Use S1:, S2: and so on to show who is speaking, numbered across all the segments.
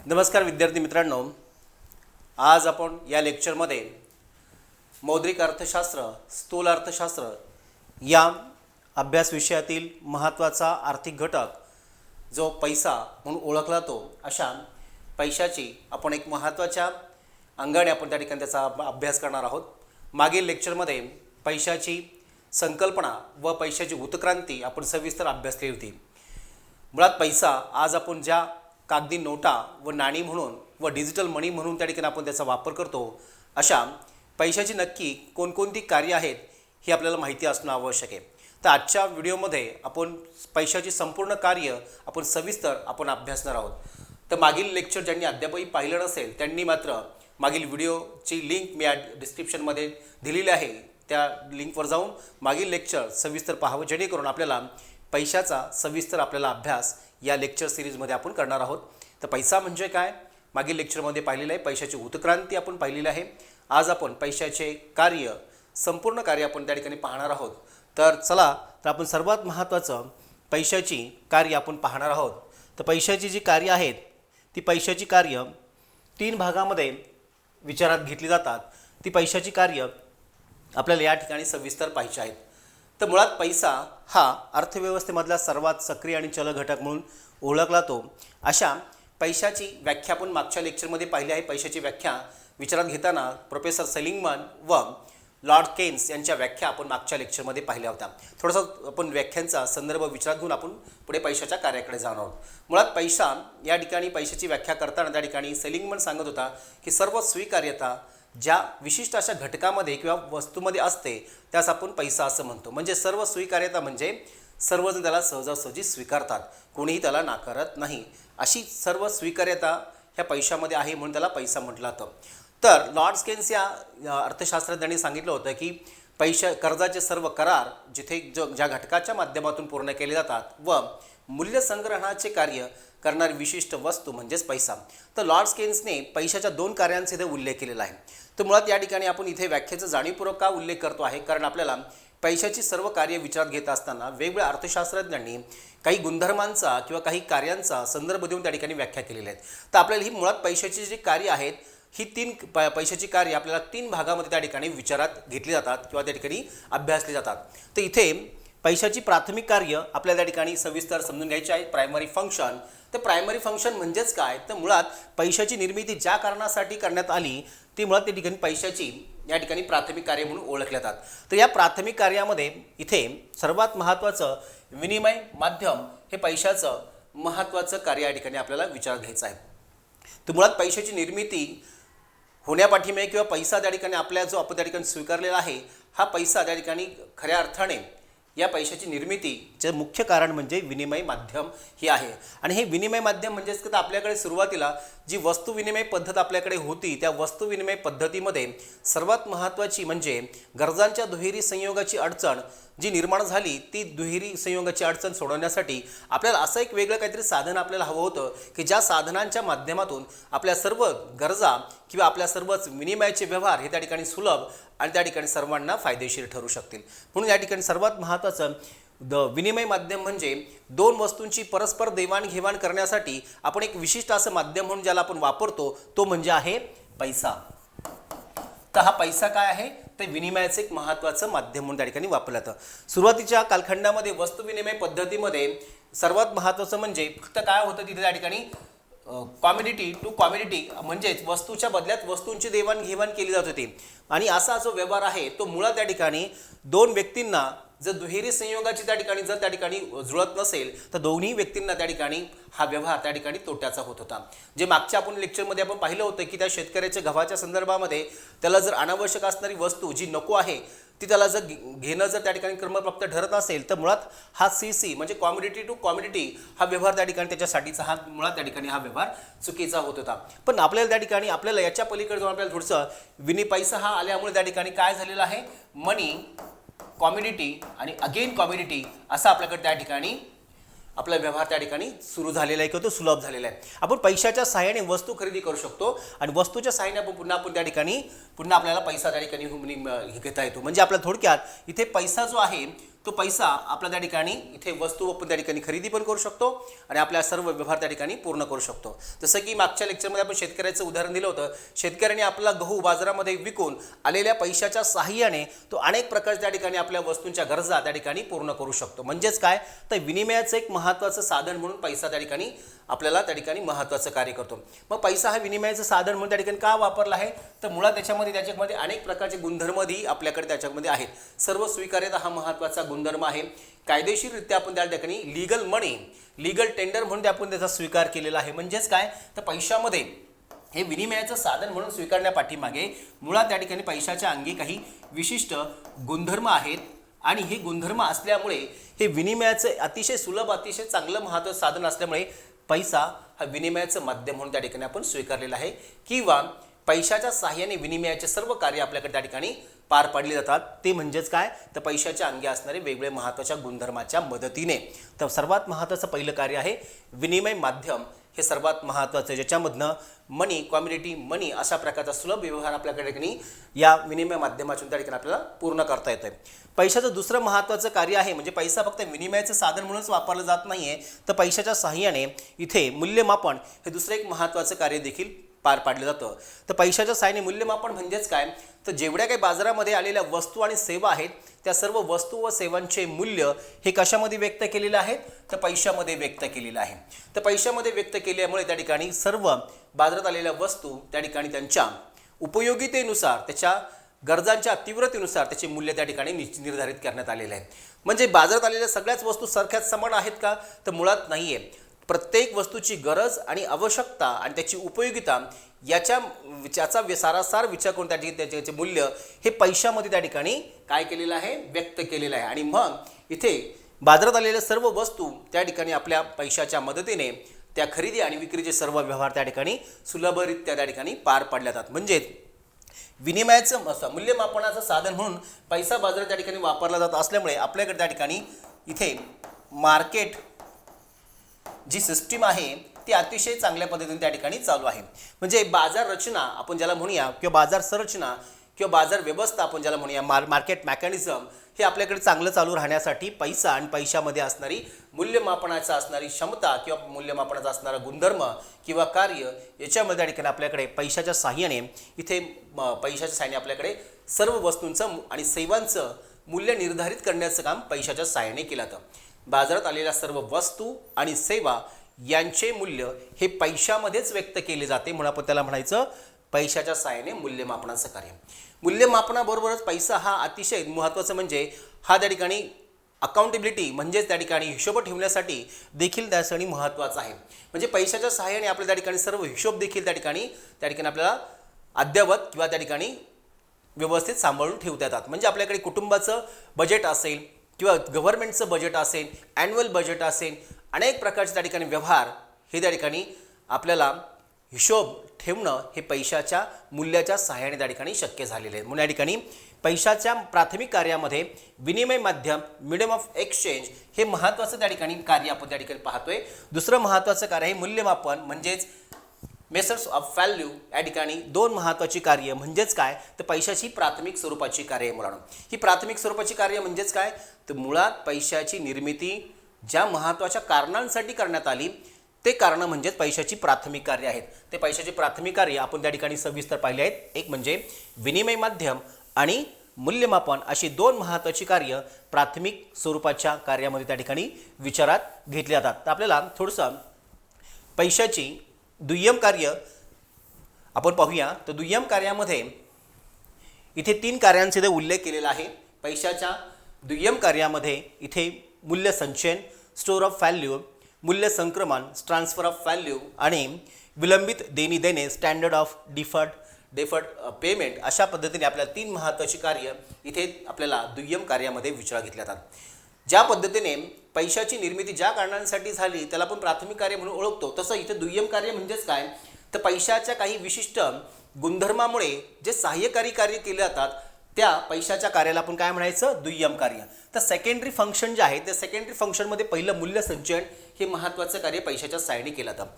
S1: नमस्कार विद्यार्थी मित्रांनो, आज आपण या लेक्चरमध्ये मौद्रिक अर्थशास्त्र, स्थूल अर्थशास्त्र या अभ्यास विषयातील महत्त्वाचा आर्थिक घटक जो पैसा म्हणून ओळखला जातो, अशा पैशाची आपण एक महत्त्वाच्या अंगाने आपण त्या ठिकाणी त्याचा अभ्यास करणार आहोत। मागील लेक्चरमध्ये पैशाची संकल्पना व पैशाची उत्क्रांती आपण सविस्तर अभ्यासली होती। मुळात पैसा आज आपण ज्या कागदी नोटा व नाणी म्हणून व डिजिटल मनी म्हणून त्या ठिकाणी आपण त्याचा वापर करतो, अशा पैशाची नक्की कोणकोणती कार्य आहेत हे आपल्याला माहिती असणं आवश्यक आहे। तर आजच्या व्हिडिओमध्ये आपण पैशाची संपूर्ण कार्य आपण सविस्तर आपण अभ्यासणार आहोत। तर मागील लेक्चर ज्यांनी अद्यापही पाहिलं नसेल त्यांनी मात्र मागील व्हिडिओची लिंक मी डिस्क्रिप्शनमध्ये दिलेली आहे, त्या लिंकवर जाऊन मागील लेक्चर सविस्तर पाहावं, जेणेकरून आपल्याला पैशाचा सविस्तर आपल्याला अभ्यास या लेक्चर सिरीजमध्ये आपण करणार आहोत। तर पैसा म्हणजे काय मागील लेक्चरमध्ये पाहिलेलं आहे, पैशाची उत्क्रांती आपण पाहिलेली आहे। आज आपण पैशाचे कार्य, संपूर्ण कार्य आपण त्या ठिकाणी पाहणार आहोत। तर चला, तर आपण सर्वात महत्त्वाचं पैशाची कार्य आपण पाहणार आहोत। तर पैशाची जी कार्य आहेत ती पैशाची कार्य 3 भागामध्ये विचारात घेतली जातात। ती पैशाची कार्य आपल्याला या ठिकाणी सविस्तर पाहायची आहेत। तर मुळात पैसा हा अर्थव्यवस्थेमधला सर्वात सक्रिय आणि चल घटक म्हणून ओळखला जातो। अशा पैशाची व्याख्या आपण मागच्या लेक्चरमध्ये पाहिली आहे। पैशाची व्याख्या विचारात घेताना प्रोफेसर सेलिंगमन व लॉर्ड केन्स यांच्या व्याख्या आपण मागच्या लेक्चरमध्ये पाहिल्या होत्या। थोडासा आपण व्याख्यांचा संदर्भ विचारात घेऊन आपण पुढे पैशाच्या कार्याकडे जाणार आहोत। मुळात पैसा या ठिकाणी पैशाची व्याख्या करताना त्या ठिकाणी सेलिंगमन सांगत होता की सर्व स्वीकार्यता ज्या विशिष्ट अशा घटकामध्ये किंवा वस्तूमध्ये असते त्यास आपण पैसा असं म्हणतो। म्हणजे सर्व स्वीकार्यता म्हणजे सर्वजण त्याला सहजासहजी स्वीकारतात, कोणीही त्याला नाकारत नाही, अशी सर्व स्वीकार्यता ह्या पैशामध्ये आहे, म्हणून त्याला पैसा म्हटलं जातं। तर लॉर्ड केन्स या अर्थशास्त्रज्ञांनी सांगितलं होतं की कर्जाचे सर्व करार जिथे ज्या घटकाच्या माध्यमातून पूर्ण केले जातात व मूल्य संग्रहणाचे कार्य करणारी विशिष्ट वस्तू म्हणजेच पैसा। तर लॉर्ड केन्सने पैशाच्या 2 कार्यांचा इथे उल्लेख केलेला आहे। तर मुळात या ठिकाणी आपण इथे व्याख्येचा जाणीवपूर्वक का उल्लेख करतो आहे, कारण आपल्याला पैशाची सर्व कार्य विचारात घेत असताना वेगवेगळ्या अर्थशास्त्रज्ञांनी काही गुणधर्मांचा किंवा काही कार्यांचा संदर्भ देऊन त्या ठिकाणी व्याख्या केलेल्या आहेत। तर आपल्याला ही मुळात पैशाची जी कार्य आहेत ही 3 पैशाची कार्य आपल्याला 3 भागामध्ये त्या ठिकाणी विचारात घेतली जातात किंवा त्या ठिकाणी अभ्यासली जातात। तर इथे पैशाची प्राथमिक कार्य आपल्याला त्या ठिकाणी सविस्तर समजून घ्यायची आहे। Primary function. तर प्रायमरी फंक्शन म्हणजेच काय, तर मुळात पैशाची निर्मिती ज्या कारणासाठी करण्यात आली ती मुळात त्या ठिकाणी पैशाची या ठिकाणी प्राथमिक कार्य म्हणून ओळखले जातात। तर या प्राथमिक कार्यामध्ये इथे सर्वात महत्त्वाचं विनिमय माध्यम हे पैशाचं महत्त्वाचं कार्य या ठिकाणी आपल्याला विचारात घ्यायचं आहे। तर मुळात पैशाची निर्मिती होण्यापाठीमागे किंवा पैसा त्या ठिकाणी आपल्या जो आपण त्या ठिकाणी स्वीकारलेला आहे, हा पैसा त्या ठिकाणी खऱ्या अर्थाने या पैशाची निर्मितीचे मुख्य कारण म्हणजे विनिमय माध्यम हे आहे। आणि हे विनिमय माध्यम म्हणजेच की आपल्याकडे सुरुवातीला जी वस्तू विनिमय पद्धत आपल्याकडे होती, त्या वस्तू विनिमय पद्धतीमध्ये सर्वात महत्त्वाची म्हणजे गरजांच्या दुहेरी संयोगाची अडचण जी निर्माण झाली, ती दुहेरी संयोगाची अडचण सोडवण्यासाठी आपल्याला असं एक वेगळं काहीतरी साधन आपल्याला हवं होतं की ज्या साधनांच्या माध्यमातून आपल्या सर्व गरजा किंवा आपल्या सर्वच विनिमयाचे व्यवहार हे त्या ठिकाणी सुलभ आणि त्या ठिकाणी सर्वांना फायदेशीर ठरू शकतील। म्हणून या ठिकाणी सर्वात महत्त्वाचं विनिमय माध्यम म्हणजे 2 वस्तूंची परस्पर देवाणघेवाण करण्यासाठी आपण एक विशिष्ट असं माध्यम म्हणून ज्याला आपण वापरतो तो म्हणजे आहे पैसा। तर हा पैसा काय आहे, ते विनिमयाचं एक महत्त्वाचं माध्यम म्हणून त्या ठिकाणी वापरलं जातं। सुरुवातीच्या कालखंडामध्ये वस्तू विनिमय पद्धतीमध्ये सर्वात महत्त्वाचं म्हणजे फक्त काय होतं तिथे त्या ठिकाणी कॉमोडिटी टू कॉमोडिटी म्हणजेच वस्तूच्या बदल्यात वस्तूंची देवाणघेवाण केली जात होती। आणि असा जो व्यवहार आहे तो मुळात त्या ठिकाणी 2 व्यक्तींना जर दुहेरी संयोगाची त्या ठिकाणी जर त्या ठिकाणी जुळत नसेल तर दोन्ही व्यक्तींना त्या ठिकाणी हा व्यवहार त्या ठिकाणी तोट्याचा होत होता। जे मागच्या आपण लेक्चरमध्ये आपण पाहिलं होतं की त्या शेतकऱ्याच्या गव्हाच्या संदर्भामध्ये त्याला जर अनावश्यक असणारी वस्तू जी नको आहे ती त्याला जर घेणं जर त्या ठिकाणी क्रमप्राप्त ठरत असेल तर मुळात हा CC म्हणजे कॉमोडिटी टू कॉमोडिटी हा व्यवहार त्या ठिकाणी त्याच्यासाठीचा हा मुळात त्या ठिकाणी हा व्यवहार चुकीचा होत होता। पण आपल्याला त्या ठिकाणी आपल्याला याच्या पलीकडे जाऊन आपल्याला थोडंसं पैसा हा आल्यामुळे त्या ठिकाणी काय झालेलं आहे, मनी, कॉमोडिटी आणि अगेन कॉमोडिटी असा आपल्याकडे त्या ठिकाणी आपला व्यवहार त्या ठिकाणी सुरू झालेला आहे किंवा तो सुलभ झालेला आहे। आपण पैशाच्या सहाय्याने वस्तू खरेदी करू शकतो आणि वस्तूच्या सहाय्याने आपण त्या ठिकाणी पुन्हा आपल्याला पैसा त्या ठिकाणी घेता येतो। म्हणजे आपल्या थोडक्यात इथे पैसा जो आहे तो पैसा आपल्या त्या ठिकाणी इथे वस्तू आपण त्या ठिकाणी खरेदी पण करू शकतो आणि आपल्या सर्व व्यवहार त्या ठिकाणी पूर्ण करू शकतो. जसं की मागच्या लेक्चरमध्ये आपण शेतकऱ्याचं उदाहरण दिलं होतं. शेतकऱ्याने आपला गहू बाजारामध्ये विकून आलेल्या पैशाच्या सहाय्याने तो अनेक प्रकारच्या त्या ठिकाणी आपल्या वस्तूंच्या गरजा त्या ठिकाणी पूर्ण करू शकतो. म्हणजेच काय, तर विनिमयाचं एक महत्त्वाचं साधन म्हणून पैसा त्या ठिकाणी आपल्याला त्या ठिकाणी महत्त्वाचं कार्य करतो. मग पैसा हा विनिमयाचं साधन म्हणून त्या ठिकाणी का वापरला आहे, तर मुळात त्याच्यामध्ये अनेक प्रकारचे गुणधर्मही आपल्याकडे त्याच्यामध्ये आहेत. सर्व स्वीकार्यता हा महत्त्वाचा गुणधर्म आहे. कायदेशीररित्या आपण त्या ठिकाणी लीगल मनी, लीगल टेंडर म्हणून आपण त्याचा स्वीकार केलेला आहे. म्हणजेच काय, तर पैशामध्ये हे विनिमयाचं साधन म्हणून स्वीकारण्यापाठीमागे मुळात त्या ठिकाणी पैशाच्या अंगी काही विशिष्ट गुणधर्म आहेत आणि हे गुणधर्म असल्यामुळे हे विनिमयाचं अतिशय सुलभ, अतिशय चांगलं महत्त्वाचं साधन असल्यामुळे पैसा हा विनिमयाचं माध्यम म्हणून त्या ठिकाणी आपण स्वीकारलेला आहे किंवा पैशाच्या सहाय्याने विनिमयाचे सर्व कार्य आपल्याकडे त्या ठिकाणी पार पाडले जातात. ते म्हणजेच काय, तर पैशाच्या अंगी असणारे वेगवेगळे महत्त्वाच्या गुणधर्माच्या मदतीने. तर सर्वात महत्त्वाचं पहिलं कार्य आहे विनिमय माध्यम. हे सर्वात महत्त्वाचं आहे, ज्याच्यामधनं मनी, कॉम्युनिटी मनी अशा प्रकारचा सुलभ व्यवहार आपल्याकडे ठिकाणी या विनिमय माध्यमातून त्या ठिकाणी आपल्याला पूर्ण करता येतोय. पैशाचं दुसरं महत्त्वाचं कार्य आहे म्हणजे पैसा फक्त विनिमयाचं साधन म्हणूनच वापरलं जात नाही आहे, तर पैशाच्या सहाय्याने इथे मूल्यमापन हे दुसरं एक महत्त्वाचं कार्य देखील पार पाडलं जातं. तर पैशाच्या सहाय्याने मूल्यमापन म्हणजेच काय, तर जेवढ्या काही बाजारामध्ये आलेल्या वस्तू आणि सेवा आहेत त्या सर्व वस्तू व सेवांचे मूल्य हे कशामध्ये व्यक्त केलेलं आहे, तर पैशामध्ये व्यक्त केलेलं आहे. तर पैशामध्ये व्यक्त केल्यामुळे त्या ठिकाणी सर्व बाजारात आलेल्या वस्तू त्या ठिकाणी त्यांच्या उपयोगितेनुसार, त्याच्या गरजांच्या तीव्रतेनुसार त्याचे मूल्य त्या ठिकाणी निर्धारित करण्यात आलेले आहे. म्हणजे बाजारात आलेल्या सगळ्याच वस्तू सारख्याच समान आहेत का, तर मुळात नाही आहे. प्रत्येक वस्तूची गरज आणि आवश्यकता आणि त्याची उपयोगिता याचा सारासार विचार करून त्याचे मूल्य हे पैशामध्ये त्या ठिकाणी काय केलेलं आहे, व्यक्त केलेलं आहे. आणि मग इथे बाजारात आलेल्या सर्व वस्तू त्या ठिकाणी आपल्या पैशाच्या मदतीने त्या खरेदी आणि विक्रीचे सर्व व्यवहार त्या ठिकाणी सुलभरित्या त्या ठिकाणी पार पाडले जातात. म्हणजेच विनिमयाचं मूल्यमापनाचं साधन म्हणून पैसा बाजारात त्या ठिकाणी वापरला जात असल्यामुळे आपल्याकडे त्या ठिकाणी इथे मार्केट जी सिस्टीम आहे ती अतिशय चांगल्या पद्धतीने त्या ठिकाणी चालू आहे. म्हणजे बाजार रचना आपण ज्याला म्हणूया किंवा बाजार संरचना किंवा बाजार व्यवस्था आपण ज्याला म्हणूया, मार्केट मेकॅनिझम हे आपल्याकडे चांगलं चालू राहण्यासाठी पैसा आणि पैशामध्ये असणारी मूल्यमापनाचा असणारी क्षमता किंवा मूल्यमापनाचा असणारा गुणधर्म किंवा कार्य याच्यामध्ये त्या ठिकाणी आपल्याकडे पैशाच्या सहाय्याने इथे पैशाच्या सहाय्याने आपल्याकडे सर्व वस्तूंचं आणि सेवांचं मूल्य निर्धारित करण्याचं काम पैशाच्या सहाय्याने केलं जातं. बाजारात आलेल्या सर्व वस्तू आणि सेवा यांचे मूल्य हे पैशामध्येच व्यक्त केले जाते, म्हणून आपण त्याला म्हणायचं पैशाच्या सहाय्याने मूल्यमापनाचं कार्य. मूल्यमापनाबरोबरच पैसा हा अतिशय महत्त्वाचं म्हणजे हा त्या ठिकाणी अकाउंटेबिलिटी म्हणजेच त्या ठिकाणी हिशोब ठेवण्यासाठी देखील त्यासाठी महत्त्वाचा आहे. म्हणजे पैशाच्या सहाय्याने आपल्या त्या ठिकाणी सर्व हिशोब देखील त्या ठिकाणी आपल्याला अद्ययावत किंवा त्या ठिकाणी व्यवस्थित सांभाळून ठेवता येतात. म्हणजे आपल्याकडे कुटुंबाचं बजेट असेल किंवा गव्हर्नमेंटचं बजेट असेल, ॲन्युअल बजेट असेल, अनेक प्रकारचे त्या ठिकाणी व्यवहार हे त्या ठिकाणी आपल्याला हिशोब ठेवणं हे पैशाच्या मूल्याच्या सहाय्याने त्या ठिकाणी शक्य झालेले आहे. म्हणून या ठिकाणी पैशाच्या प्राथमिक कार्यामध्ये विनिमय माध्यम, मीडियम ऑफ एक्सचेंज हे महत्त्वाचं त्या ठिकाणी कार्य आपण त्या ठिकाणी पाहतोय. दुसरं महत्त्वाचं कार्य आहे मूल्यमापन म्हणजेच मेसर्स ऑफ व्हॅल्यू. या ठिकाणी दोन महत्त्वाची कार्य म्हणजेच काय, तर पैशाची प्राथमिक स्वरूपाची कार्य आहे. मुलांनो, ही प्राथमिक स्वरूपाची कार्य म्हणजेच काय, तर मुळात पैशाची निर्मिती ज्या महत्त्वाच्या कारणांसाठी करण्यात आली ते कारणं म्हणजेच पैशाची प्राथमिक कार्य आहेत. ते पैशाची प्राथमिक कार्य आपण त्या ठिकाणी सविस्तर पाहिले आहेत. एक म्हणजे विनिमय माध्यम आणि मूल्यमापन अशी दोन महत्त्वाची कार्य प्राथमिक स्वरूपाच्या कार्यामध्ये त्या ठिकाणी विचारात घेतली जातात. तर आपल्याला थोडंसं पैशाची दुय्यम कार्य आपण पाहूया. तर दुय्यम कार्यामध्ये इथे तीन कार्यांचा इथे उल्लेख केलेला आहे. पैशाच्या दुय्यम कार्यामध्ये इथे मूल्य संचयन, स्टोर ऑफ व्हॅल्यू, मूल्य संक्रमण, ट्रान्सफर ऑफ व्हॅल्यू आणि विलंबित देणी देणे, स्टँडर्ड ऑफ डिफर्ड पेमेंट अशा पद्धतीने आपल्याला तीन महत्त्वाची कार्य इथे आपल्याला दुय्यम कार्यामध्ये विचारात घेतल्या जातात. ज्या पद्धतीने पैशाची निर्मिती ज्या कारणांसाठी झाली त्याला आपण प्राथमिक कार्य म्हणून ओळखतो, तसं इथे दुय्यम कार्य म्हणजेच काय, तर पैशाच्या काही विशिष्ट गुणधर्मामुळे जे सहाय्यकारी कार्य केले जातात त्या पैशाच्या कार्याला आपण काय म्हणायचं, दुय्यम कार्य. तर सेकंडरी फंक्शन जे आहे त्या सेकंडरी फंक्शनमध्ये पहिलं मूल्य संचयन हे महत्त्वाचं कार्य पैशाच्या सहाय्याने केलं जातं.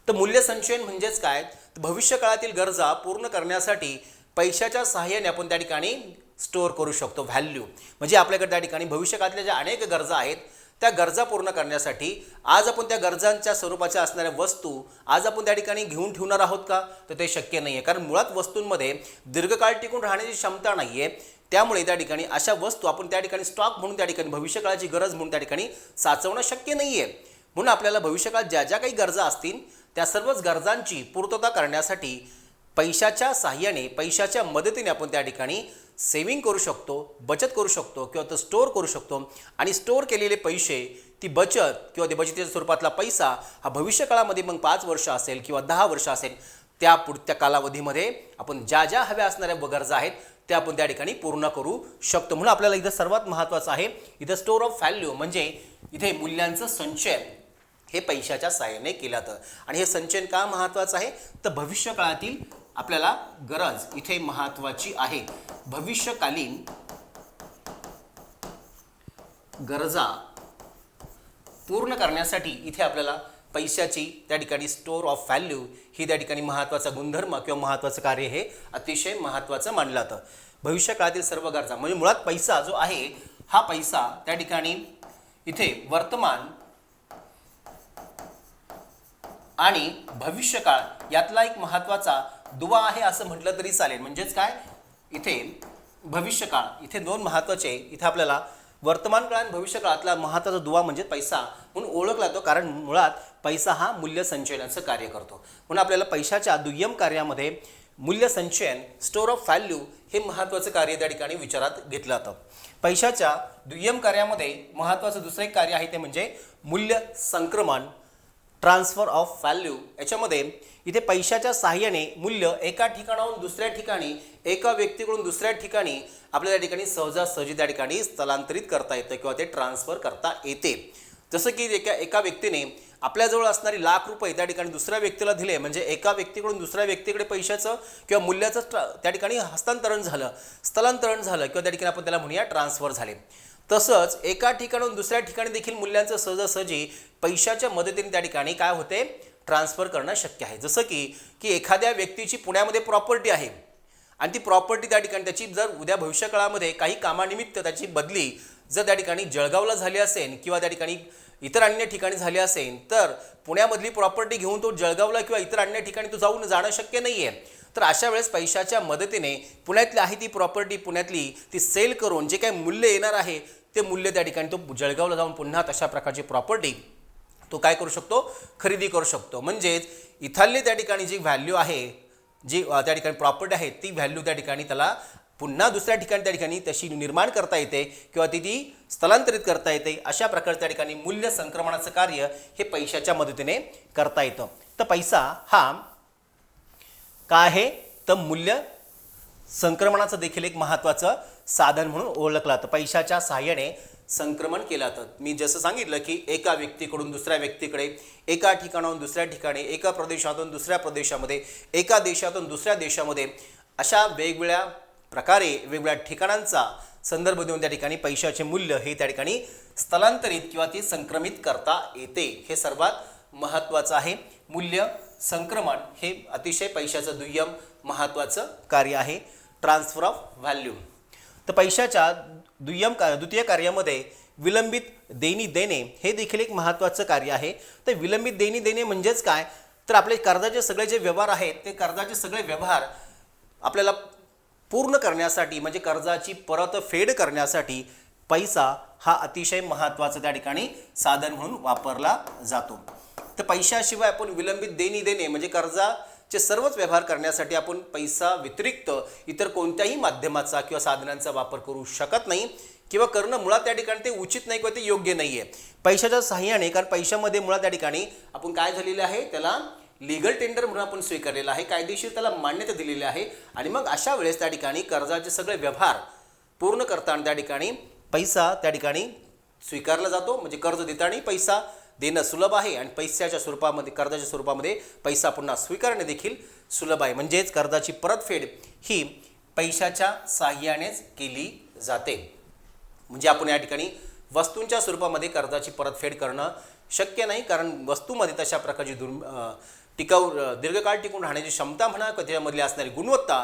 S1: तर मूल्य संचयन म्हणजेच काय, भविष्य काळातील गरजा पूर्ण करण्यासाठी पैशाच्या सहाय्याने आपण त्या ठिकाणी स्टोअर करू शकतो. व्हॅल्यू म्हणजे आपल्याकडे त्या ठिकाणी भविष्यकाळातल्या ज्या अनेक गरजा आहेत त्या गरजा पूर्ण करण्यासाठी आज आपण त्या गरजांच्या स्वरूपाच्या असणाऱ्या वस्तू आज आपण त्या ठिकाणी घेऊन ठेवणार आहोत का, तर ते शक्य नाही आहे. कारण मुळात वस्तूंमध्ये दीर्घकाळ टिकून राहण्याची क्षमता नाही आहे. त्यामुळे त्या ठिकाणी अशा वस्तू आपण त्या ठिकाणी स्टॉक म्हणून त्या ठिकाणी भविष्यकाळाची गरज म्हणून त्या ठिकाणी साचवणं शक्य नाही आहे. म्हणून आपल्याला भविष्यकाळात ज्या ज्या काही गरजा असतील त्या सर्वच गरजांची पूर्तता करण्यासाठी पैशाच्या साहाय्याने पैशाच्या मदतीने आपण त्या ठिकाणी सेविंग करू शकतो, बचत करू शकतो किंवा तो स्टोअर करू शकतो. आणि स्टोअर केलेले पैसे, ती बचत किंवा ते बचतीच्या स्वरूपातला पैसा हा भविष्यकाळामध्ये मग 5 वर्ष असेल किंवा 10 वर्ष असेल त्या पुढच्या कालावधीमध्ये आपण ज्या ज्या हव्या असणाऱ्या गरजा आहेत त्या आपण त्या ठिकाणी पूर्ण करू शकतो. म्हणून आपल्याला इथं सर्वात महत्त्वाचं आहे इथं स्टोअर ऑफ व्हॅल्यू म्हणजे इथे मूल्यांचं संचयन हे पैशाच्या सहाय्याने केलं जातं. आणि हे संचयन का महत्त्वाचं आहे तर भविष्यकाळातील आपल्याला गरज इथे महत्त्वाची आहे. भविष्यकालीन गरजा पूर्ण करण्यासाठी इथे आपल्याला पैशाची त्या ठिकाणी स्टोअर ऑफ व्हॅल्यू ही त्या ठिकाणी महत्त्वाचा गुणधर्म किंवा महत्त्वाचं कार्य हे अतिशय महत्त्वाचं मानलं जातं. भविष्यकाळातील सर्व गरजा म्हणजे मुळात पैसा जो आहे हा पैसा त्या ठिकाणी इथे वर्तमान आणि भविष्यकाळ यातला एक महत्त्वाचा दुवा आहे असं म्हटलं तरी चालेल. म्हणजेच काय इथे भविष्यकाळ इथे दोन महत्त्वाचे इथे आपल्याला वर्तमान काळ आणि भविष्यकाळातला महत्त्वाचा दुवा म्हणजे पैसा म्हणून ओळखला जातो. कारण मुळात पैसा हा मूल्य संचयनाचं कार्य करतो. म्हणून आपल्याला पैशाच्या दुय्यम कार्यामध्ये मूल्य संचयन स्टोअर ऑफ व्हॅल्यू हे महत्त्वाचं कार्य त्या ठिकाणी विचारात घेतलं जातं. पैशाच्या दुय्यम कार्यामध्ये महत्त्वाचं दुसरं एक कार्य आहे ते म्हणजे मूल्य संक्रमण ट्रान्सफर ऑफ व्हॅल्यू. याच्यामध्ये इथे पैशाच्या साहाय्याने मूल्य एका ठिकाणाहून दुसऱ्या ठिकाणी एका व्यक्तीकडून दुसऱ्या ठिकाणी आपल्याला त्या ठिकाणी सहजासहजी त्या ठिकाणी स्थलांतरित करता येतं किंवा ते ट्रान्सफर करता येते. जसं की एका व्यक्तीने आपल्याजवळ असणारी लाख रुपये त्या ठिकाणी दुसऱ्या व्यक्तीला दिले म्हणजे एका व्यक्तीकडून दुसऱ्या व्यक्तीकडे पैशाचं किंवा मूल्याचं त्या ठिकाणी हस्तांतरण झालं, स्थलांतरण झालं किंवा त्या ठिकाणी आपण त्याला म्हणूया ट्रान्सफर झाले. तसंच एका ठिकाणून दुसऱ्या ठिकाणी देखील मूल्यांचं सहजासहजी पैशाच्या मदतीने त्या ठिकाणी काय होते ट्रान्सफर करणं शक्य आहे. जसं की एखाद्या व्यक्तीची पुण्यामध्ये प्रॉपर्टी आहे आणि ती प्रॉपर्टी त्या ठिकाणी त्याची जर उद्या भविष्यकाळामध्ये काही कामानिमित्त त्याची बदली जर त्या ठिकाणी जळगावला झाली असेल किंवा त्या ठिकाणी इतर अन्य ठिकाणी झाली असेल तर पुण्यामधली प्रॉपर्टी घेऊन तो जळगावला किंवा इतर अन्य ठिकाणी तो जाऊन जाणं शक्य नाही आहे. तर अशा वेळेस पैशाच्या मदतीने पुण्यातली आहे ती प्रॉपर्टी पुण्यातली ती सेल करून जे काही मूल्य येणार आहे ते मूल्य त्या ठिकाणी तो जळगावला जाऊन पुन्हा तशा प्रकारची प्रॉपर्टी तो काय करू शकतो खरेदी करू शकतो. म्हणजेच इथली त्या ठिकाणी जी व्हॅल्यू आहे जी त्या ठिकाणी प्रॉपर्टी आहे ती व्हॅल्यू त्या ठिकाणी त्याला पुन्हा दुसऱ्या ठिकाणी त्या ठिकाणी तशी निर्माण करता येते किंवा ती स्थलांतरित करता येते. अशा प्रकारे त्या ठिकाणी मूल्य संक्रमणाचं कार्य हे पैशाच्या मदतीने करता येतं. तर पैसा हा काय आहे तर मूल्य संक्रमणाचं देखील एक महत्त्वाचं साधन म्हणून ओळखलं जातं. पैशाच्या सहाय्याने संक्रमण केलं जातं. मी जसं सांगितलं की एका व्यक्तीकडून दुसऱ्या व्यक्तीकडे एका ठिकाणाहून दुसऱ्या ठिकाणी एका प्रदेशातून दुसऱ्या प्रदेशामध्ये एका देशातून दुसऱ्या देशामध्ये अशा वेगवेगळ्या प्रकारे वेगवेगळ्या ठिकाणांचा संदर्भ देऊन त्या ठिकाणी पैशाचे मूल्य हे त्या ठिकाणी स्थलांतरित किंवा ती संक्रमित करता येते. हे सर्वात महत्त्वाचं आहे. मूल्य संक्रमण हे अतिशय पैशाचं दुय्यम महत्त्वाचं कार्य आहे. Transfer of value. तर पैशाच्या द्वितीय कार्यामध्ये विलंबित देणी देणे हे देखील एक महत्त्वाचं कार्य आहे. तर विलंबित देणी देणे म्हणजेच काय तर आपले कर्जाचे सगळे जे व्यवहार आहेत ते कर्जाचे सगळे व्यवहार आपल्याला पूर्ण करण्यासाठी म्हणजे कर्जाची परतफेड करण्यासाठी पैसा हा अतिशय महत्त्वाचा त्या ठिकाणी साधन म्हणून वापरला जातो. तर पैशाशिवाय आपण विलंबित देणी देणे म्हणजे कर्जाचे सर्वच व्यवहार करण्यासाठी आपण पैसा व्यतिरिक्त इतर कोणत्याही माध्यमाचा किंवा साधनांचा वापर करू शकत नाही किंवा करणं मुळात त्या ठिकाणी ते उचित नाही किंवा ते योग्य नाही आहे. पैशाच्या सहाय्याने कारण पैशामध्ये मुळात त्या ठिकाणी आपण काय झालेलं आहे त्याला लीगल टेंडर म्हणून आपण स्वीकारलेला आहे, कायदेशीर त्याला मान्यता दिलेली आहे. आणि मग अशा वेळेस त्या ठिकाणी कर्जाचे सगळे व्यवहार पूर्ण करताना त्या ठिकाणी पैसा त्या ठिकाणी स्वीकारला जातो. म्हणजे कर्ज देताना पैसा देणं सुलभ आहे आणि पैशाच्या स्वरूपामध्ये कर्जाच्या स्वरूपामध्ये पैसा पुन्हा स्वीकारणे देखील सुलभ आहे. म्हणजेच कर्जाची परतफेड ही पैशाच्या साहाय्यानेच केली जाते. म्हणजे आपण या ठिकाणी वस्तूंच्या स्वरूपामध्ये कर्जाची परतफेड करणं शक्य नाही कारण वस्तूमध्ये तशा प्रकारची दीर्घकाळ टिकून राहण्याची क्षमता म्हणा किंवा त्याच्यामधली असणारी गुणवत्ता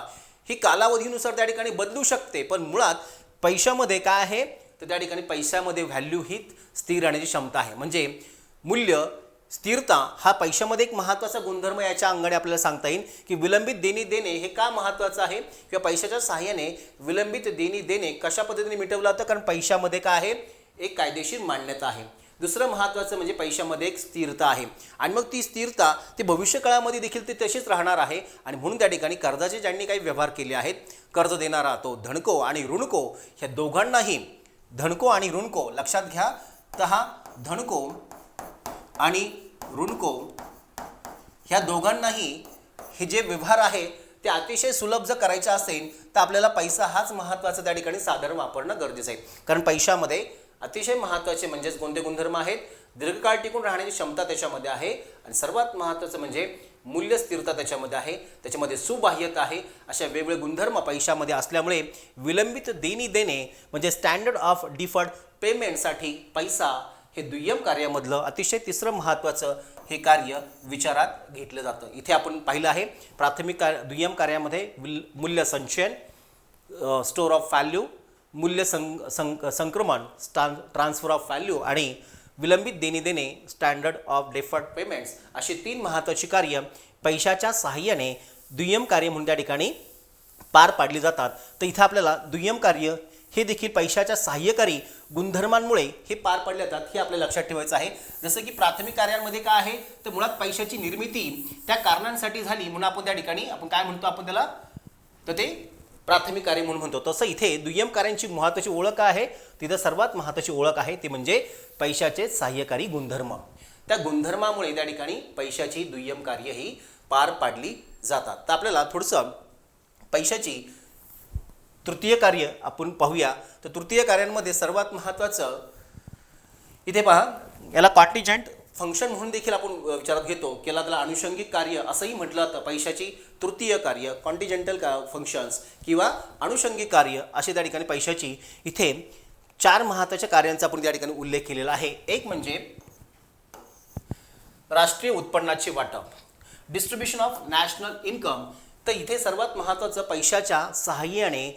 S1: ही कालावधीनुसार त्या ठिकाणी बदलू शकते, पण मुळात पैशामध्ये काय आहे तर त्या ठिकाणी पैशामध्ये व्हॅल्यू ही स्थिर राहण्याची क्षमता आहे. म्हणजे मूल्य स्थिरता हा पैशामध्ये एक महत्त्वाचा गुणधर्म याच्या अंगाने आपल्याला सांगता येईल की विलंबित देणी देणे हे का महत्त्वाचं आहे किंवा पैशाच्या सहाय्याने विलंबित देणी देणे कशा पद्धतीने मिटवलं जातं, कारण पैशामध्ये काय आहे एक कायदेशीर मान्यता आहे. दुसरं महत्त्वाचं म्हणजे पैशामध्ये एक स्थिरता आहे आणि मग ती स्थिरता ती भविष्यकाळामध्ये देखील ती तशीच राहणार आहे. आणि म्हणून त्या ठिकाणी कर्जाचे ज्यांनी काही व्यवहार केले आहेत, कर्ज देणारा तो धनको आणि ऋणको ह्या दोघांनाही, धनको आणि ऋणको लक्षात घ्या, तर हा धनको आणि ऋणको ह्या दोघांनाही हे जे व्यवहार आहे ते अतिशय सुलभ जर करायचे असेल तर आपल्याला पैसा हाच महत्त्वाचा त्या ठिकाणी साधारण वापरणं गरजेचं आहे. कारण पैशामध्ये अतिशय महत्त्वाचे म्हणजेच कोणते गुणधर्म आहेत, दीर्घकाळ टिकून राहण्याची क्षमता त्याच्यामध्ये आहे आणि सर्वात महत्त्वाचं म्हणजे मूल्य स्थिरता त्याच्यामध्ये आहे, त्याच्यामध्ये सुबाह्यता आहे. अशा वेगवेगळे गुणधर्म पैशामध्ये असल्यामुळे विलंबित देणी देणे म्हणजे स्टँडर्ड ऑफ डिफर्ड पेमेंटसाठी पैसा हे दुय्यम कार्यामधलं अतिशय तिसरं महत्त्वाचं हे कार्य विचारात घेतलं जातं. इथे आपण पाहिलं आहे प्राथमिक दुय्यम कार्यामध्ये मूल्य संचयन, स्टोर ऑफ व्हॅल्यू, मूल्य संक्रमण, ट्रान्सफर ऑफ व्हॅल्यू आणि विलंबित देणी देणे, स्टँडर्ड ऑफ डिफर्ड पेमेंट्स अशी 3 महत्त्वाची कार्य पैशाच्या सहाय्याने दुय्यम कार्य म्हणून त्या ठिकाणी पार पाडली जातात. तर इथं आपल्याला दुय्यम कार्य हे देखील पैशाच्या सहाय्यकारी गुणधर्मांमुळे हे पार पडले जातात हे आपल्याला लक्षात ठेवायचं आहे. जसं की प्राथमिक कार्यांमध्ये काय आहे तर मुळात पैशाची निर्मिती त्या कारणांसाठी झाली म्हणून आपण त्या ठिकाणी आपण काय म्हणतो आपण त्याला तर ते प्राथमिक कार्य म्हणून म्हणतो. तसं इथे दुय्यम कार्यांची महत्त्वाची ओळख आहे, तिथं सर्वात महत्त्वाची ओळख आहे ती म्हणजे पैशाचे सहाय्यकारी गुणधर्म. त्या गुणधर्मामुळे त्या ठिकाणी पैशाची दुय्यम कार्य ही पार पाडली जातात. तर आपल्याला थोडंसं पैशाची तृतीय कार्य आपण पाहूया. तर तृतीय कार्यांमध्ये सर्वात महत्त्वाचं इथे पहा, याला कॉन्टिजेंट फंक्शन म्हणून देखील आपण विचारात घेतो, केला त्याला अनुषंगिक कार्य असंही म्हटलं जातं. पैशाची तृतीय कार्य, कॉन्टिजेंटल फंक्शन्स किंवा अनुषंगिक कार्य असे त्या ठिकाणी पैशाची इथे 4 महत्त्वाच्या कार्यांचा आपण त्या ठिकाणी उल्लेख केलेला आहे. एक म्हणजे राष्ट्रीय उत्पन्नाचे वाटप, डिस्ट्रीब्युशन ऑफ नॅशनल इन्कम. तर इथे सर्वात महत्त्वाचं पैशाच्या सहाय्याने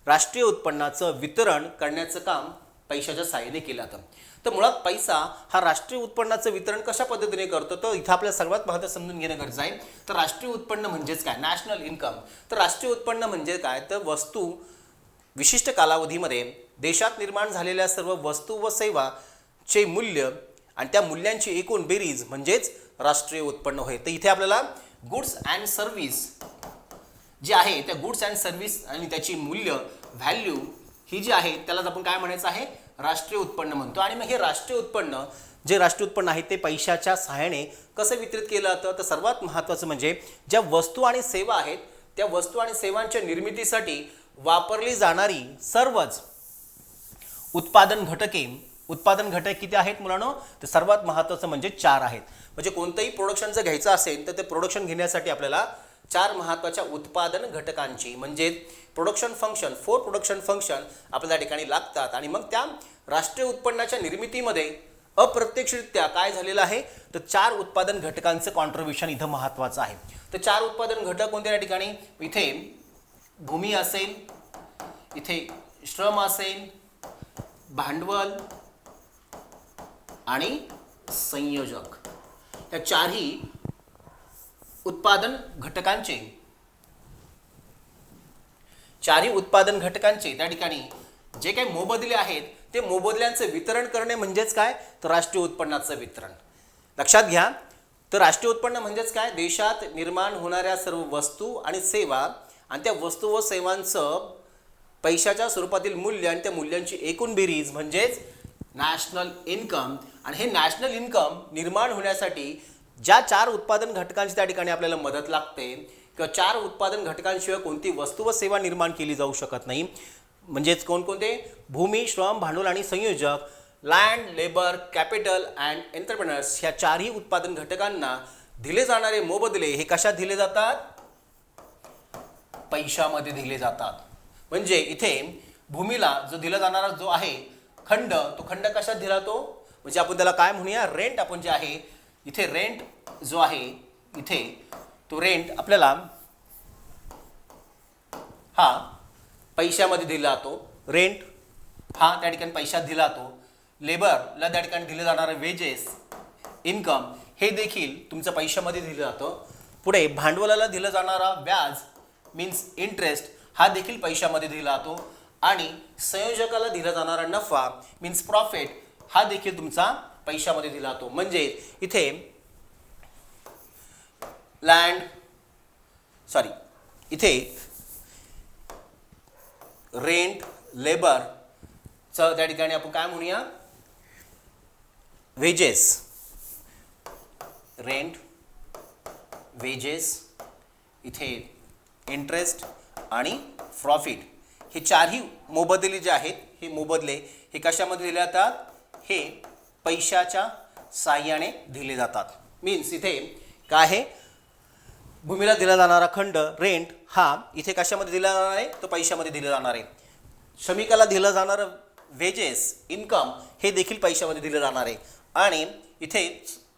S1: राष्ट्रीय उत्पन्नाचं वितरण करण्याचं काम पैशाच्या सहाय्याने केलं जातं. तर मुळात पैसा हा राष्ट्रीय उत्पन्नाचं वितरण कशा पद्धतीने करतो तर इथं आपल्याला सर्वात महत्त्वाचं समजून घेणं गरजेचं आहे. तर राष्ट्रीय उत्पन्न म्हणजेच काय, नॅशनल इन्कम. तर राष्ट्रीय उत्पन्न म्हणजे काय तर वस्तू विशिष्ट कालावधीमध्ये देशात निर्माण झालेल्या सर्व वस्तू व सेवाचे मूल्य आणि त्या मूल्यांची एकूण बेरीज म्हणजेच राष्ट्रीय उत्पन्न होय. तर इथे आपल्याला गुड्स अँड सर्व्हिस जे आहे त्या गुड्स अँड सर्व्हिस आणि त्याची मूल्य व्हॅल्यू ही जी आहे त्यालाच आपण काय म्हणायचं आहे राष्ट्रीय उत्पन्न म्हणतो. आणि मग हे राष्ट्रीय उत्पन्न जे राष्ट्रीय उत्पन्न आहे ते पैशाच्या सहाय्याने कसं वितरित केलं जातं तर सर्वात महत्त्वाचं म्हणजे ज्या वस्तू आणि सेवा आहेत त्या वस्तू आणि सेवांच्या निर्मितीसाठी वापरली जाणारी सर्वच उत्पादन घटक किती आहेत मुलांनो तर सर्वात महत्त्वाचं म्हणजे 4 आहेत. म्हणजे कोणतंही प्रोडक्शन जर घ्यायचं असेल तर ते प्रोडक्शन घेण्यासाठी आपल्याला 4 महत्त्वाच्या उत्पादन घटकांची म्हणजे प्रोडक्शन फंक्शन 4 प्रोडक्शन फंक्शन आपल्या ठिकाणी लागतात. आणि मग त्या राष्ट्रीय उत्पन्नाच्या निर्मितीमध्ये अप्रत्यक्षरित्या काय झालेलं आहे तर 4 उत्पादन घटकांचं कॉन्ट्रीब्युशन इथं महत्त्वाचं आहे. तर 4 उत्पादन घटक कोणत्या त्या ठिकाणी इथे भूमी असेल, इथे श्रम असेल, भांडवल आणि संयोजक. या 4ही उत्पादन घटकांचे त्या ठिकाणी जे काही मोबदले आहेत ते मोबदल्यांचं वितरण करणे म्हणजेच काय तर राष्ट्रीय उत्पन्नाचं वितरण. लक्षात घ्या. तर राष्ट्रीय उत्पन्न म्हणजेच काय देशात निर्माण होणाऱ्या सर्व वस्तू आणि सेवा आणि त्या वस्तू व सेवांचं पैशाच्या स्वरूपातील मूल्य आणि त्या मूल्यांची एकूण बेरीज म्हणजेच नॅशनल इन्कम. आणि हे नॅशनल इन्कम निर्माण होण्यासाठी ज्या 4 उत्पादन घटकांची त्या ठिकाणी आपल्याला मदत लागते किंवा 4 उत्पादन घटकांशिवाय कोणती वस्तू व सेवा निर्माण केली जाऊ शकत नाही. म्हणजेच कोणकोणते भूमी, श्रम, भांडवल आणि संयोजक, land, labour, capital and entrepreneurs ह्या 4ही उत्पादन घटकांना दिले जाणारे मोबदले हे कशात दिले जातात पैशामध्ये दिले जातात. म्हणजे इथे भूमीला जो दिला जाणारा जो आहे खंड तो खंड कशात दिला तो म्हणजे आपण त्याला काय म्हणूया रेंट. आपण जे आहे इथे रेंट जो आहे इथे तो रेंट आपल्याला हा पैशामध्ये दिला जातो, रेंट हा त्या ठिकाणी पैशात दिला जातो, लेबरला त्या ठिकाणी दिले जाणारे वेजेस, इन्कम हे देखील तुमचं पैशामध्ये दिलं जातं. पुढे भांडवलाला दिलं जाणारा व्याज मीन्स इंटरेस्ट हा देखील पैशामध्ये दिला जातो आणि संयोजकाला दिला जाणारा नफा मीन्स प्रॉफिट हा देखील तुमचा पैशामध्ये दिला जातो. म्हणजे इथे इथे रेंट लेबरचं त्या ठिकाणी आपण काय म्हणूया, वेजेस, रेंट वेजेस, इथे इंटरेस्ट आणि प्रॉफिट हे चारही मोबदले जे आहेत हे मोबदले हे कशामध्ये दिले जातात, हे पैशाच्या साह्याने दिले जातात. मीन्स इथे काय आहे, भूमीला दिला जाणारा खंड रेंट हा इथे कशामध्ये दिला जाणार आहे, तो पैशामध्ये दिला जाणार आहे. श्रमिकाला दिलं जाणारं वेजेस इन्कम हे देखील पैशामध्ये दिलं जाणार आहे आणि इथे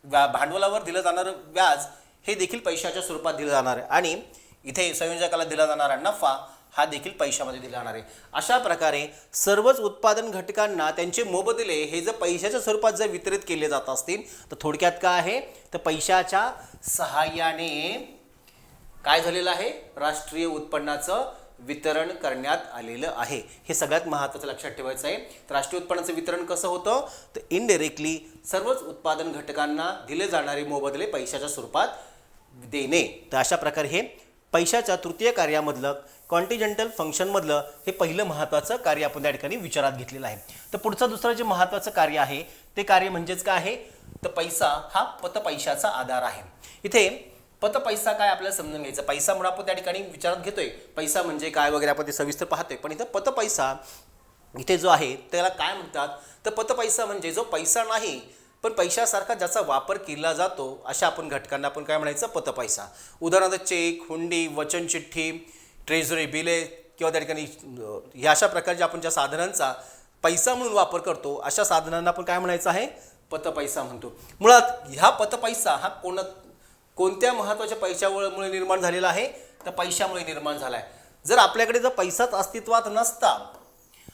S1: भांडवलावर दिलं जाणारं व्याज हे देखील पैशाच्या स्वरूपात दिलं जाणार आहे आणि इथे संयोजकाला दिला जाणारा नफा हा देखील पैशामध्ये दिला जाणार आहे. अशा प्रकारे सर्वच उत्पादन घटकांना त्यांचे मोबदले हे जर पैशाच्या स्वरूपात जर वितरित केले जात असतील तर थोडक्यात काय आहे, तर पैशाच्या सहाय्याने काय झालेलं आहे, राष्ट्रीय उत्पन्नाचं वितरण करण्यात आलेलं आहे. हे सगळ्यात महत्त्वाचं लक्षात ठेवायचं आहे. तर राष्ट्रीय उत्पन्नाचं वितरण कसं होतं, तर इनडायरेक्टली सर्वच उत्पादन घटकांना दिले जाणारे मोबदले पैशाच्या स्वरूपात देणे. तर अशा प्रकारे हे पैशाच्या तृतीय कार्यामधलं कॉन्टिजेंटल फंक्शनमधलं हे पहिलं महत्त्वाचं कार्य आपण त्या ठिकाणी विचारात घेतलेलं आहे. तर पुढचं दुसरं जे महत्त्वाचं कार्य आहे ते कार्य म्हणजेच काय आहे, तर पैसा हा पतपैशाचा आधार आहे. इथे पतपैसा काय आपल्याला समजून घ्यायचं. पैसा म्हणून आपण त्या ठिकाणी विचारात घेतोय, पैसा म्हणजे काय वगैरे आपण ते सविस्तर पाहतोय. पण इथं पतपैसा इथे जो आहे त्याला काय म्हणतात, तर पतपैसा म्हणजे जो पैसा नाही पण पैशासारखा ज्याचा वापर केला जातो अशा आपण घटकांना आपण काय म्हणायचं, पतपैसा. उदाहरणार्थ चेक, हुंडी, वचन चिठ्ठी, ट्रेझरी बिले किंवा त्या ठिकाणी ह्या अशा प्रकारच्या आपण ज्या साधनांचा पैसा म्हणून वापर करतो अशा साधनांना आपण काय म्हणायचं आहे, पतपैसा म्हणतो. मुळात ह्या पतपैसा हा कोणत्या महत्त्वाच्या पैशामुळे निर्माण झालेला आहे, तर पैशामुळे निर्माण झाला आहे. जर आपल्याकडे जर पैसाच अस्तित्वात नसता,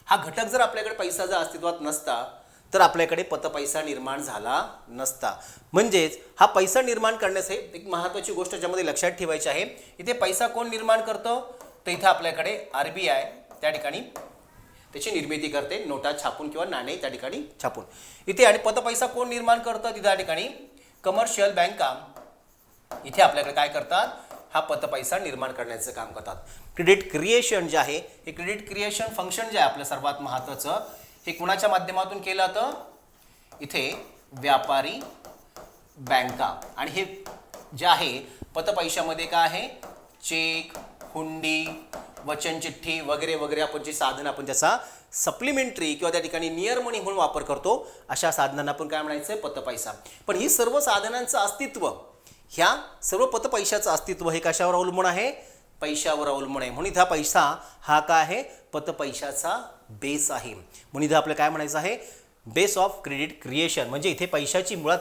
S1: हा घटक जर आपल्याकडे पैसा जर अस्तित्वात नसता तर आपल्याकडे पतपैसा निर्माण झाला नसता. म्हणजेच हा पैसा निर्माण करण्याचे एक महत्त्वाची गोष्ट ज्यामध्ये लक्षात ठेवायची आहे, इथे पैसा कोण निर्माण करतं, तर इथे आपल्याकडे RBI त्या ठिकाणी त्याची निर्मिती करते, नोटा छापून किंवा नाणे त्या ठिकाणी छापून. इथे आणि पतपैसा कोण निर्माण करतं, तिथे त्या ठिकाणी कमर्शियल बँका इथे आपल्याकडे काय करतात, हा पतपैसा निर्माण करण्याचं काम करतात. क्रेडिट क्रिएशन जे आहे, हे क्रेडिट क्रिएशन फंक्शन जे आहे आपलं सर्वात महत्त्वाचं, हे कुणाच्या माध्यमातून केलं जातं, इथे व्यापारी बँका. आणि हे जे आहे पतपैशामध्ये काय आहे, चेक, हुंडी, वचन चिठ्ठी वगैरे वगैरे आपण जे साधन आपण त्याचा सप्लिमेंटरी किंवा त्या ठिकाणी नियर मनी म्हणून वापर करतो अशा साधनांना आपण काय म्हणायचं, पतपैसा. पण ही सर्व साधनांचं अस्तित्व, ह्या सर्व पतपैशाचं अस्तित्व हे कशावर अवलंबून आहे, पैशावर अवलंबून आहे. म्हणून इथं पैसा हा काय आहे, पतपैशाचा बेस आहे. म्हणून इथं आपल्याला काय म्हणायचं आहे, बेस ऑफ क्रेडिट क्रिएशन. म्हणजे इथे पैशाची मुळात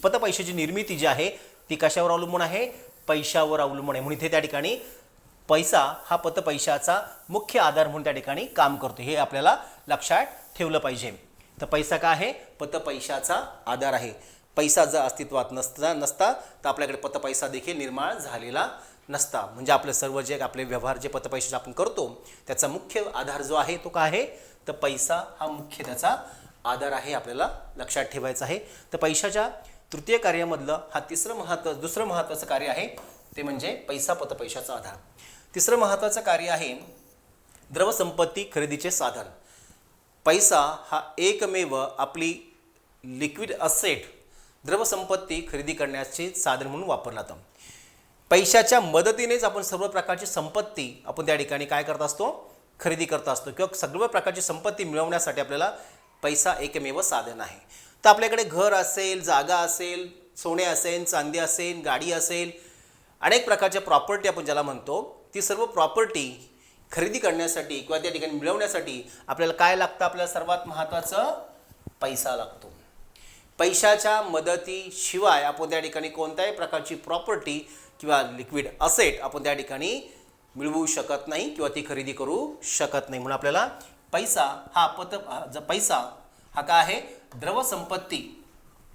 S1: पतपैशाची निर्मिती जी आहे ती कशावर अवलंबून आहे, पैशावर अवलंबून आहे. म्हणून इथे त्या ठिकाणी पैसा हा पतपैशाचा मुख्य आधार म्हणून त्या ठिकाणी काम करतो. हे आपल्याला लक्षात ठेवलं पाहिजे. तर पैसा काय आहे, पतपैशाचा आधार आहे. पैसा जर अस्तित्वात नसता तर आपल्याकडे पतपैसा देखील निर्माण झालेला नसता. म्हणजे आपलं सर्व जे आपले व्यवहार जे पतपैशाचे आपण करतो त्याचा मुख्य आधार जो आहे तो काय आहे, तर पैसा हा मुख्य त्याचा आधार आहे. आपल्याला लक्षात ठेवायचं आहे. तर पैशाच्या तृतीय कार्यामधलं हा दुसरं महत्त्वाचं कार्य आहे ते म्हणजे पैसा पतपैशाचा आधार. तिसरं महत्त्वाचं कार्य आहे द्रवसंपत्ती खरेदीचे साधन. पैसा हा एकमेव आपली लिक्विड असेट द्रवसंपत्ती खरेदी करण्याचे साधन म्हणून वापरला जातो. पैशाच्या मदतीनेच आपण सर्व प्रकारची संपत्ती आपण त्या ठिकाणी काय करत असतो, खरेदी करत असतो किंवा सर्व प्रकारची संपत्ती मिळवण्यासाठी आपल्याला पैसा एकमेव साधन आहे. तर आपल्याकडे घर असेल, जागा असेल, सोने असेल, चांदी असेल, गाडी असेल, अनेक प्रकारच्या प्रॉपर्टी आपण ज्याला म्हणतो, ती सर्व प्रॉपर्टी खरेदी करण्यासाठी किंवा त्या ठिकाणी मिळवण्यासाठी आपल्याला काय लागतं, आपल्याला सर्वात महत्त्वाचं पैसा लागतो. पैशाच्या मदतीशिवाय आपण त्या ठिकाणी कोणत्याही प्रकारची प्रॉपर्टी किंवा लिक्विड असेट आपण त्या ठिकाणी मिळवू शकत नाही किंवा ती खरेदी करू शकत नाही. म्हणून आपल्याला पैसा हा काय आहे, द्रव संपत्ती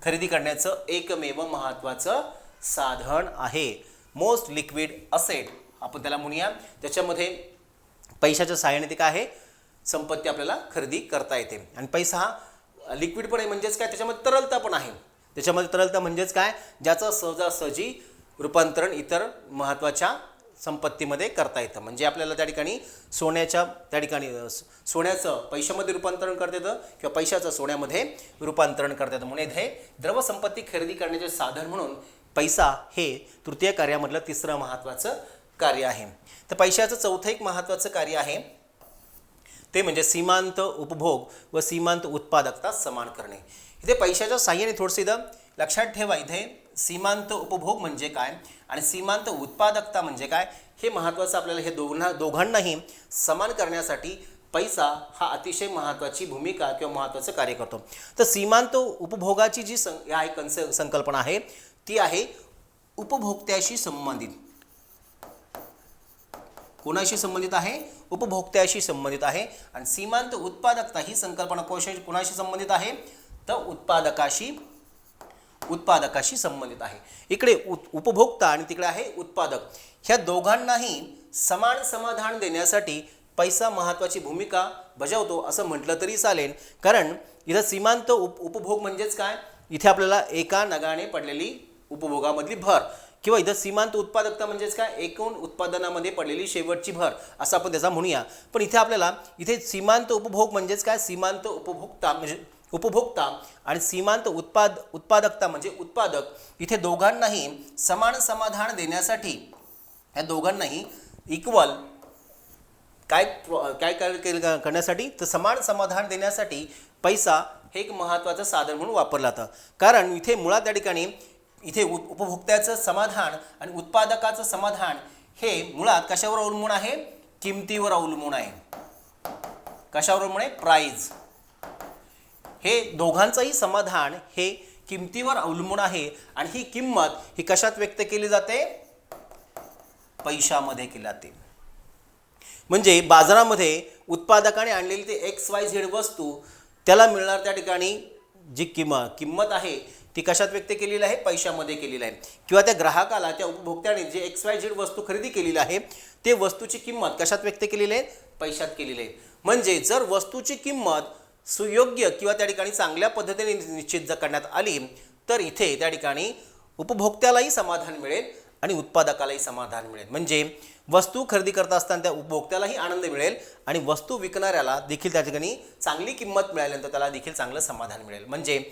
S1: खरेदी करण्याचं एकमेव महत्त्वाचं साधन आहे. मोस्ट लिक्विड असेट आपण त्याला म्हणूया. त्याच्यामध्ये पैशाच्या सहाय्याने ते काय आहे, संपत्ती आपल्याला खरेदी करता येते. आणि पैसा हा लिक्विड पण आहे, म्हणजेच काय, त्याच्यामध्ये तरलता पण आहे. त्याच्यामध्ये तरलता म्हणजेच काय, ज्याचं सहजासहजी रूपांतरण इतर महत्त्वाच्या संपत्तीमध्ये करता येतं. म्हणजे आपल्याला त्या ठिकाणी सोन्याचं पैशामध्ये रूपांतरण करता येतं किंवा पैशाचं सोन्यामध्ये रूपांतरण करता येतं. म्हणून हे द्रव संपत्ती खरेदी करण्याचे साधन म्हणून पैसा हे तृतीय कार्यामधलं तिसरं महत्त्वाचं कार्य आहे. तर पैशाचं चौथं एक महत्त्वाचं कार्य आहे, ते म्हणजे सीमांत उपभोग व सीमांत उत्पादकता समान करणे. इथे पैशाच्या साहाय्याने थोडंसं इथं लक्षात ठेवा, इथे सीमांत उपभोग म्हणजे काय आणि सीमांत उत्पादकता म्हणजे काय हे महत्त्वाचं आपल्याला हे दोघांनाही समान करण्यासाठी पैसा हा अतिशय महत्त्वाची भूमिका किंवा महत्त्वाचं कार्य करतो. तर सीमांत उपभोगाची जी संकल्पना आहे ती आहे उपभोक्त्याशी संबंधित. कोणाशी संबंधित आहे, उपभोक्त्याशी संबंधित आहे. आणि सीमांत उत्पादकता ही संकल्पना कोणाशी संबंधित आहे, तर उत्पादकाशी संबंधित आहे. इकडे उपभोक्ता आणि तिकडे आहे उत्पादक. ह्या दोघांनाही समान समाधान देण्यासाठी पैसा महत्त्वाची भूमिका बजावतो असं म्हटलं तरी चालेल. कारण इथं सीमांत उपभोग म्हणजेच काय, इथे आपल्याला एका नगाने पडलेली उपभोगामधली भर, किंवा इथं सीमांत उत्पादकता म्हणजेच काय, एकूण उत्पादनामध्ये पडलेली शेवटची भर असं आपण त्याचा म्हणूया. पण इथे आपल्याला इथे सीमांत उपभोग म्हणजेच काय, सीमांत उपभोक्ता आणि सीमांत उत्पादकता म्हणजे उत्पादक, इथे दोघांनाही समान समाधान देण्यासाठी या दोघांनाही इक्वल काय करण्यासाठी, तर समान समाधान देण्यासाठी पैसा हे एक महत्त्वाचं साधन म्हणून वापरलं जातं. कारण इथे मुळात त्या ठिकाणी इथे उपभोक्त्याचं समाधान आणि उत्पादकाचं समाधान हे मुळात कशावर अवलंबून आहे, किमतीवर अवलंबून आहे. कशावर अवलंबून आहे, प्राईज. हे दोघांचंही समाधान हे किमतीवर अवलंबून आहे. आणि ही किंमत ही कशात व्यक्त केली जाते, पैशामध्ये केली जाते. म्हणजे बाजारामध्ये उत्पादकाने आणलेली ते XYZ वस्तू त्याला मिळणार त्या ठिकाणी जी किंमत आहे ती कशात व्यक्त केलेली आहे, पैशामध्ये केलेली आहे. किंवा त्या ग्राहकाला, त्या उपभोक्त्याने जे XYZ वस्तू खरेदी केलेली आहे ते वस्तूची किंमत कशात व्यक्त केलेली आहे, पैशात केलेली आहे. म्हणजे जर वस्तूची किंमत सुयोग्य किंवा त्या ठिकाणी चांगल्या पद्धतीने निश्चित करण्यात आली तर इथे त्या ठिकाणी उपभोक्त्यालाही समाधान मिळेल आणि उत्पादकालाही समाधान मिळेल. म्हणजे वस्तू खरेदी करत असताना त्या उपभोक्त्यालाही आनंद मिळेल आणि वस्तू विकणाऱ्याला देखील त्या ठिकाणी चांगली किंमत मिळाल्यानंतर त्याला देखील चांगलं समाधान मिळेल. म्हणजे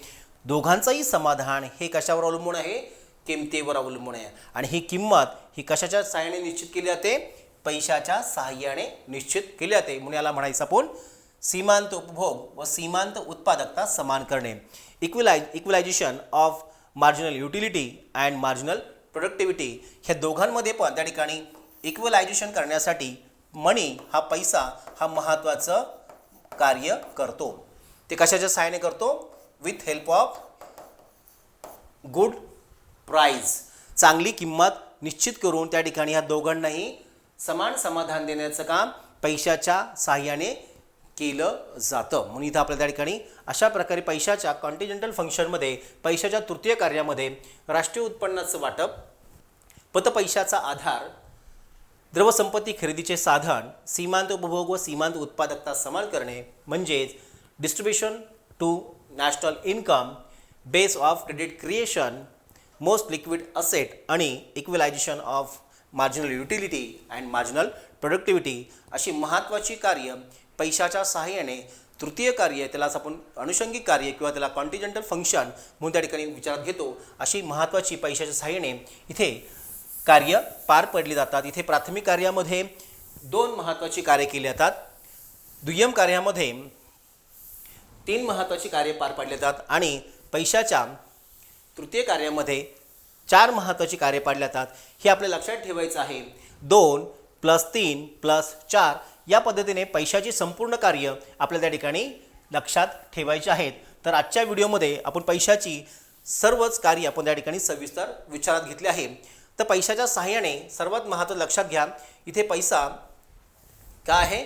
S1: दोघांचंही समाधान हे कशावर अवलंबून आहे, किमतीवर अवलंबून आहे. आणि ही किंमत ही कशाच्या सहाय्याने निश्चित केली जाते, पैशाच्या सहाय्याने निश्चित केली जाते. म्हणून याला म्हणायचं आपण सीमांत उपभोग व सीमांत उत्पादकता समान करणे. Equalisation of marginal utility and marginal productivity, ह्या दोघांमध्ये पण त्या ठिकाणी इक्वलायझेशन करण्यासाठी मनी हा पैसा हा महत्त्वाचं कार्य करतो. ते कशाच्या सहाय्याने करतो, with help of good price, चांगली किंमत निश्चित करून त्या ठिकाणी ह्या दोघांनाही समान समाधान देण्याचं काम पैशाच्या सहाय्याने केलं जातं. म्हणून इथं आपल्या त्या ठिकाणी अशा प्रकारे पैशाच्या कॉन्टिजेंटल फंक्शनमध्ये, पैशाच्या तृतीय कार्यामध्ये राष्ट्रीय उत्पन्नाचं वाटप, पतपैशाचा आधार, द्रवसंपत्ती खरेदीचे साधन, सीमांत उपभोग व सीमांत उत्पादकता समान करणे म्हणजेच distribution to national income, base of credit creation, most liquid asset आणि equalisation of marginal utility and marginal productivity अशी महत्त्वाची कार्य पैशाच्या सहाय्याने तृतीय कार्य, त्यालाच आपण अनुषंगिक कार्य किंवा त्याला कॉन्टिजेंटल फंक्शन म्हणून त्या ठिकाणी विचारात घेतो, अशी महत्त्वाची पैशाच्या सहाय्याने इथे कार्य पार पडली जातात. इथे प्राथमिक कार्यामध्ये 2 महत्त्वाची कार्य केली जातात, दुय्यम कार्यामध्ये 3 महत्त्वाची कार्य पार पाडली जातात आणि पैशाच्या तृतीय कार्यामध्ये 4 महत्त्वाची कार्य पाडली जातात. हे आपल्याला लक्षात ठेवायचं आहे. 2 + 3 + 4 या पद्धतीने पैशाची संपूर्ण कार्य आपल्या त्या ठिकाणी लक्षात ठेवायची आहेत. तर आजच्या व्हिडिओमध्ये आपण पैशाची सर्वच कार्य आपण त्या ठिकाणी सविस्तर विचारात घेतली आहे. तर पैशाच्या सहाय्याने सर्वात महत्त्वाचं लक्षात घ्या, इथे पैसा काय आहे,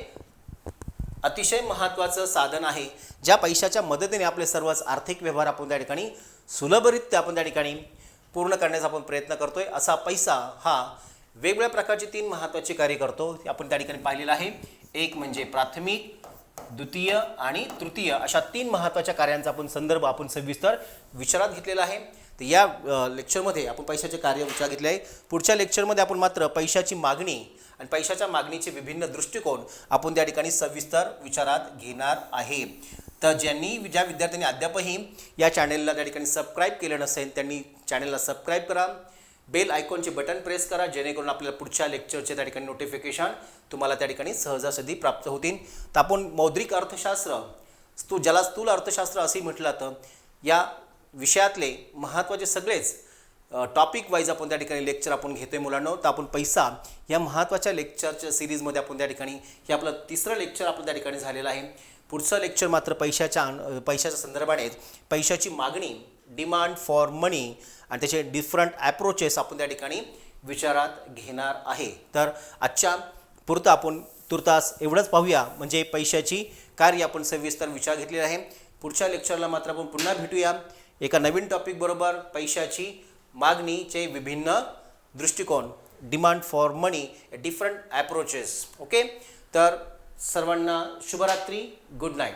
S1: अतिशय महत्त्वाचं साधन आहे. ज्या पैशाच्या मदतीने आपले सर्वच आर्थिक व्यवहार आपण त्या ठिकाणी सुलभरित्या आपण त्या ठिकाणी पूर्ण करण्याचा आपण प्रयत्न करतोय. असा पैसा हा वेगवेगळ्या प्रकारची 3 महत्त्वाची कार्य करतो, आपण त्या ठिकाणी पाहिलेलं आहे. एक म्हणजे प्राथमिक, द्वितीय आणि तृतीय अशा 3 महत्त्वाच्या कार्यांचा आपण संदर्भ आपण सविस्तर विचारात घेतलेला आहे. तर या लेक्चरमध्ये आपण पैशाचे कार्य विचारात घेतले आहे. पुढच्या लेक्चरमध्ये आपण मात्र पैशाची मागणी आणि पैशाच्या मागणीचे विभिन्न दृष्टिकोन आपण त्या ठिकाणी सविस्तर विचारात घेणार आहे. तर ज्या विद्यार्थ्यांनी अद्यापही या चॅनेलला त्या ठिकाणी सबस्क्राईब केलं नसेल त्यांनी चॅनेलला सबस्क्राईब करा, बेल आयकॉनचे बटन प्रेस करा, जेणेकरून आपल्याला पुढच्या लेक्चरचे त्या ठिकाणी नोटिफिकेशन तुम्हाला त्या ठिकाणी सहजासहजी प्राप्त होतील. तर आपण मौद्रिक अर्थशास्त्र, ज्याला स्थूल अर्थशास्त्र असे म्हटलं जातं, या विषयातले महत्त्वाचे सगळेच टॉपिक वाईज आपण त्या ठिकाणी लेक्चर आपण घेतोय मुलांनो. तर आपण पैसा या महत्त्वाच्या लेक्चरच्या सिरीजमध्ये आपण त्या ठिकाणी हे आपलं 3रं लेक्चर आपण त्या ठिकाणी झालेलं आहे. पुढचं लेक्चर मात्र पैशाच्या संदर्भाने पैशाची मागणी, डिमांड फॉर मनी आणि त्याचे डिफरंट ॲप्रोचेस आपण त्या ठिकाणी विचारात घेणार आहे. तर आजच्या पुरतं आपण तुर्तास एवढंच पाहूया, म्हणजे पैशाची कार्य आपण सविस्तर विचार घेतलेला आहे. पुढच्या लेक्चरला मात्र आपण पुन्हा भेटूया एका नवीन टॉपिक बरोबर. पैशाची मागणीचे विभिन्न दृष्टिकोन, demand for money, different approaches. Okay, तर सर्वांना शुभरात्री, गुड नाईट.